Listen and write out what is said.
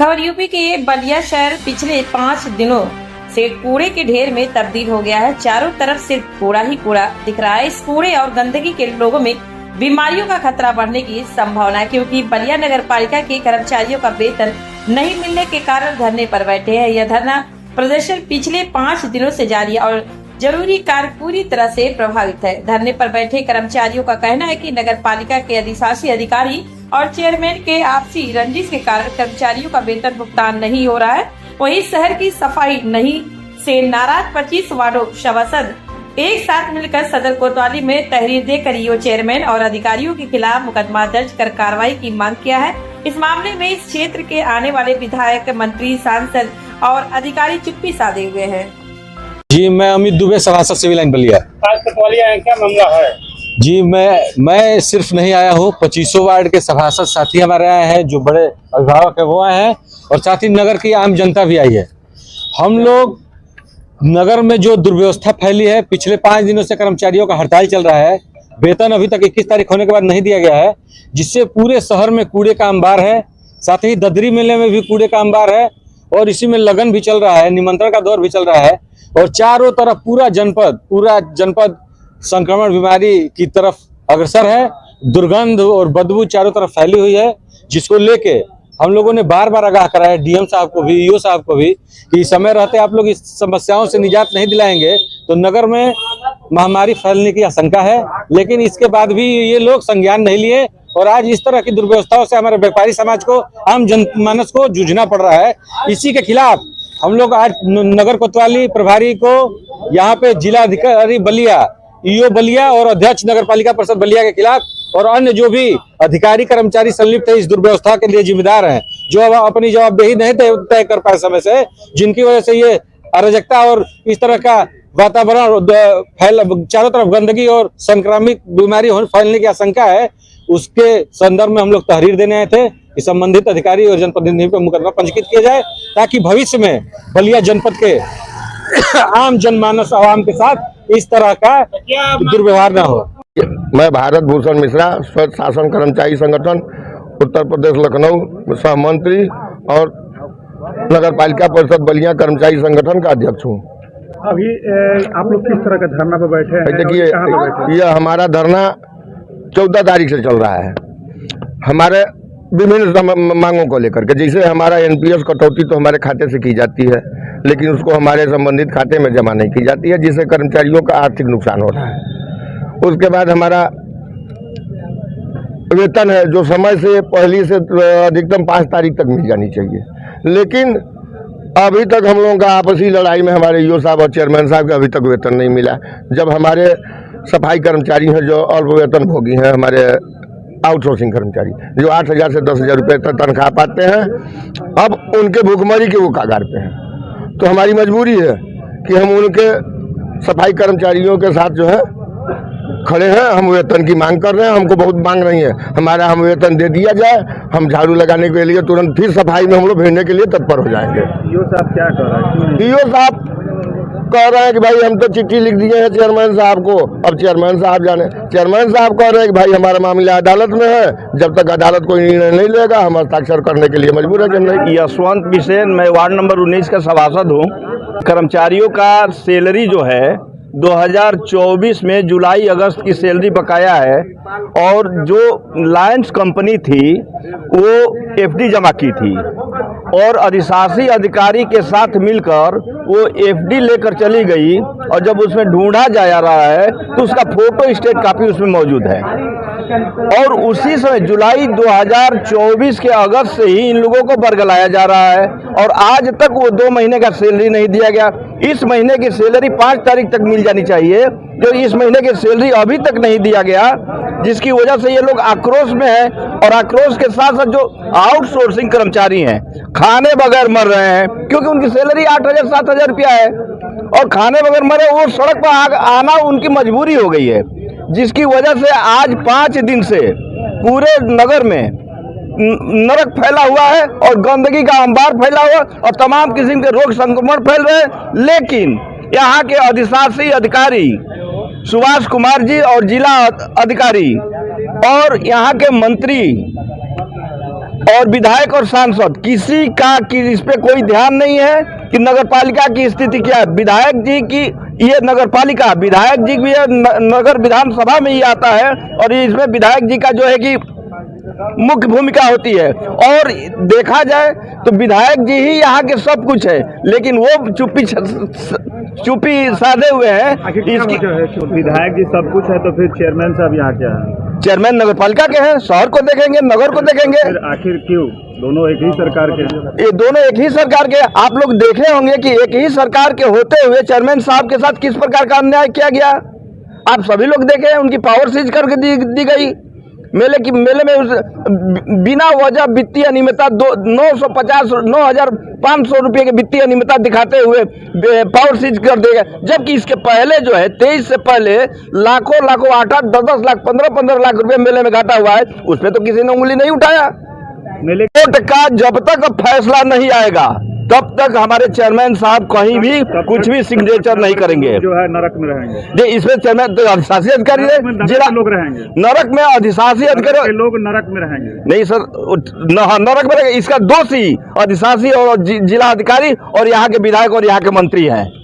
खबर यूपी के बलिया शहर पिछले 5 दिनों से कूड़े के ढेर में तब्दील हो गया है। चारों तरफ सिर्फ कूड़ा ही कूड़ा दिख रहा है। इस कूड़े और गंदगी के लोगों में बीमारियों का खतरा बढ़ने की संभावना है, क्योंकि बलिया नगर पालिका के कर्मचारियों का वेतन नहीं मिलने के कारण धरने पर बैठे हैं। यह धरना प्रदर्शन पिछले 5 दिनों से जारी है और जरूरी कार्य पूरी तरह से प्रभावित है। धरने पर बैठे कर्मचारियों का कहना है कि नगर पालिका के अधिशासी अधिकारी और चेयरमैन के आपसी रंजिश के कारण कर्मचारियों का वेतन भुगतान नहीं हो रहा है। वहीं शहर की सफाई नहीं से नाराज 25 वार्डों सभासद एक साथ मिलकर सदर कोतवाली में तहरीर देकर ईओ चेयरमैन और अधिकारियों के खिलाफ मुकदमा दर्ज कर कार्रवाई की मांग किया है। इस मामले में इस क्षेत्र के आने वाले विधायक, मंत्री, सांसद और अधिकारी चुप्पी साधे हुए हैं। जी, मैं अमित दुबे, सभासद सिविल लाइन बलिया। आज कोतवाली आए, क्या मामला है? जी, मैं सिर्फ नहीं आया हूँ, 25 वार्ड के सभासद साथी हमारे आए हैं, जो बड़े अभिभावक है वो आए हैं, और साथ ही नगर की आम जनता भी आई है। हम लोग नगर में जो दुर्व्यवस्था फैली है, पिछले 5 दिनों से कर्मचारियों का हड़ताल चल रहा है, वेतन अभी तक 21 तारीख होने के बाद नहीं दिया गया है, जिससे पूरे शहर में कूड़े का अंबार है। साथ ही ददरी मेले में भी कूड़े का अंबार है और इसी में लगन भी चल रहा है, निमंत्रण का दौर भी चल रहा है, और चारों तरफ पूरा जनपद संक्रमण बीमारी की तरफ अग्रसर है। दुर्गंध और बदबू चारों तरफ फैली हुई है, जिसको लेके हम लोगों ने बार बार आगाह कराया डीएम साहब को भी, ईओ साहब को भी, कि समय रहते आप लोग इस समस्याओं से निजात नहीं दिलाएंगे तो नगर में महामारी फैलने की आशंका है। लेकिन इसके बाद भी ये लोग संज्ञान नहीं लिए और आज इस तरह की दुर्व्यवस्थाओं से हमारे व्यापारी समाज को, आम जनमानस को जूझना पड़ रहा है। इसी के खिलाफ हम लोग आज नगर कोतवाली प्रभारी को यहाँ पे जिला अधिकारी बलिया, ईओ बलिया और अध्यक्ष नगर पालिका परिषद बलिया के खिलाफ और अन्य जो भी अधिकारी कर्मचारी संलिप्त है इस दुर्व्यवस्था के लिए जिम्मेदार हैं, जो अब अपनी जवाबदेही नहीं तय कर पाए समय से, जिनकी वजह से ये अराजकता और इस तरह का वातावरण चारों तरफ गंदगी और संक्रामक बीमारी फैलने की आशंका है, उसके संदर्भ में हम लोग तहरीर देने आए थे कि संबंधित अधिकारी और जनप्रतिनिधि पर मुकदमा पंजीकृत किया जाए, ताकि भविष्य में बलिया जनपद के आम जनमानस आवाम के साथ इस तरह का दुर्व्यवहार न हो। मैं भारत भूषण मिश्रा, स्वच्छ शासन कर्मचारी संगठन उत्तर प्रदेश लखनऊ सह मंत्री और नगर पालिका परिषद बलिया कर्मचारी संगठन का अध्यक्ष हूँ। अभी आप लोग किस तरह का धरना पर बैठे हैं? देखिए, यह हमारा धरना 14 तारीख से चल रहा है, हमारे विभिन्न मांगों को लेकर के। जैसे हमारा एनपीएस कटौती तो हमारे खाते से की जाती है, लेकिन उसको हमारे संबंधित खाते में जमा नहीं की जाती है, जिससे कर्मचारियों का आर्थिक नुकसान हो रहा है। उसके बाद हमारा वेतन है जो समय से पहली से अधिकतम 5 तारीख तक मिल जानी चाहिए, लेकिन अभी तक हम लोगों का आपसी लड़ाई में हमारे ईओ साहब और चेयरमैन साहब का अभी तक वेतन नहीं मिला। जब हमारे सफाई कर्मचारी हैं जो अल्प वेतन भोगी हैं, हमारे आउटसोर्सिंग कर्मचारी जो 8,000 से 10,000 रुपये तक तनख्वाह पाते हैं, अब उनके भूखमरी के वो कागार पे हैं। तो हमारी मजबूरी है कि हम उनके सफाई कर्मचारियों के साथ जो है खड़े हैं। हम वेतन की मांग कर रहे हैं, हमको बहुत मांग नहीं है, हमारा हम वेतन दे दिया जाए, हम झाड़ू लगाने के लिए तुरंत फिर सफाई में हम लोग भेजने के लिए तत्पर हो जाएंगे। ईओ साहब क्या कर रहे हैं? ईओ साहब कह रहे हैं कि भाई हम तो चिट्ठी लिख दिए हैं चेयरमैन साहब को, अब चेयरमैन साहब जाने। चेयरमैन साहब कह रहे हैं कि भाई हमारा मामला अदालत में है, जब तक अदालत कोई निर्णय नहीं लेगा हम हस्ताक्षर करने के लिए मजबूर है कि नहीं। यशवंत बिसेन, मैं वार्ड नंबर 19 का सभासद हूँ। कर्मचारियों का सैलरी जो है 2024 में जुलाई अगस्त की सैलरी बकाया है, और जो लायंस कंपनी थी वो एफडी जमा की थी और अधिशासी अधिकारी के साथ मिलकर वो एफडी लेकर चली गई, और जब उसमें ढूंढा जा रहा है तो उसका फोटो स्टेट कॉपी उसमें मौजूद है। और उसी समय जुलाई 2024 के अगस्त से ही इन लोगों को बरगलाया जा रहा है, और आज तक वो 2 महीने का सैलरी नहीं दिया गया। इस महीने की सैलरी 5 तारीख तक मिल जानी चाहिए, जो इस महीने की सैलरी अभी तक नहीं दिया गया, जिसकी वजह से ये लोग आक्रोश में हैं। और आक्रोश के साथ साथ जो आउटसोर्सिंग कर्मचारी हैं खाने बगैर मर रहे हैं, क्योंकि उनकी सैलरी 8,000 7,000 रुपया है, और खाने बगैर मरे, वो सड़क पर आना उनकी मजबूरी हो गई है, जिसकी वजह से आज 5 दिन से पूरे नगर में नरक फैला हुआ है और गंदगी का अंबार फैला हुआ और तमाम किस्म के रोग संक्रमण फैल रहे हैं। लेकिन यहाँ के अधिशासी अधिकारी सुभाष कुमार जी और जिला अधिकारी और यहाँ के मंत्री और विधायक और सांसद किसी का कि इस पे कोई ध्यान नहीं है कि नगर पालिका की स्थिति क्या है। विधायक जी की ये नगर पालिका, विधायक जी भी नगर विधानसभा में ही आता है और इसमें विधायक जी का जो है कि मुख्य भूमिका होती है। और देखा जाए तो विधायक जी ही यहाँ के सब कुछ है, लेकिन वो चुप्पी साधे हुए हैं। इसकी जो है विधायक जी सब कुछ है तो फिर चेयरमैन साहब यहाँ क्या है? चेयरमैन नगर पालिका के हैं, शहर को देखेंगे, नगर को देखेंगे। फिर आखिर क्यों दोनों एक ही सरकार के हैं? ये दोनों एक ही सरकार के। आप लोग देखे होंगे कि एक ही सरकार के होते हुए चेयरमैन साहब के साथ किस प्रकार का अन्याय किया गया। आप सभी लोग देखे, उनकी पावर सीज करके दी गई। मेले में बिना वजह वित्तीय अनियमितता 9,500 रुपये की वित्तीय अनियमितता दिखाते हुए पावर सीज कर देगा। जबकि इसके पहले जो है 23 से पहले लाखों 8-8, 10-10 लाख, 15-15 लाख रुपए मेले में घाटा हुआ है। उस पर तो किसी ने उंगली नहीं उठाया। मेले कोर्ट का जब तक फैसला नहीं आएगा तब तक हमारे चेयरमैन साहब कहीं भी कुछ भी सिग्नेचर नहीं करेंगे। जो है नरक में रहेंगे। जी, इसमें चेयरमैन तो अधिशासी अधिकारी है, जिला लोग रहेंगे नरक में, अधिशासी अधिकारी लोग नरक में रहेंगे। नहीं सर, नरक में रहेंगे। इसका दोषी अधिशासी और जिला अधिकारी और यहाँ के विधायक और यहाँ के मंत्री हैं।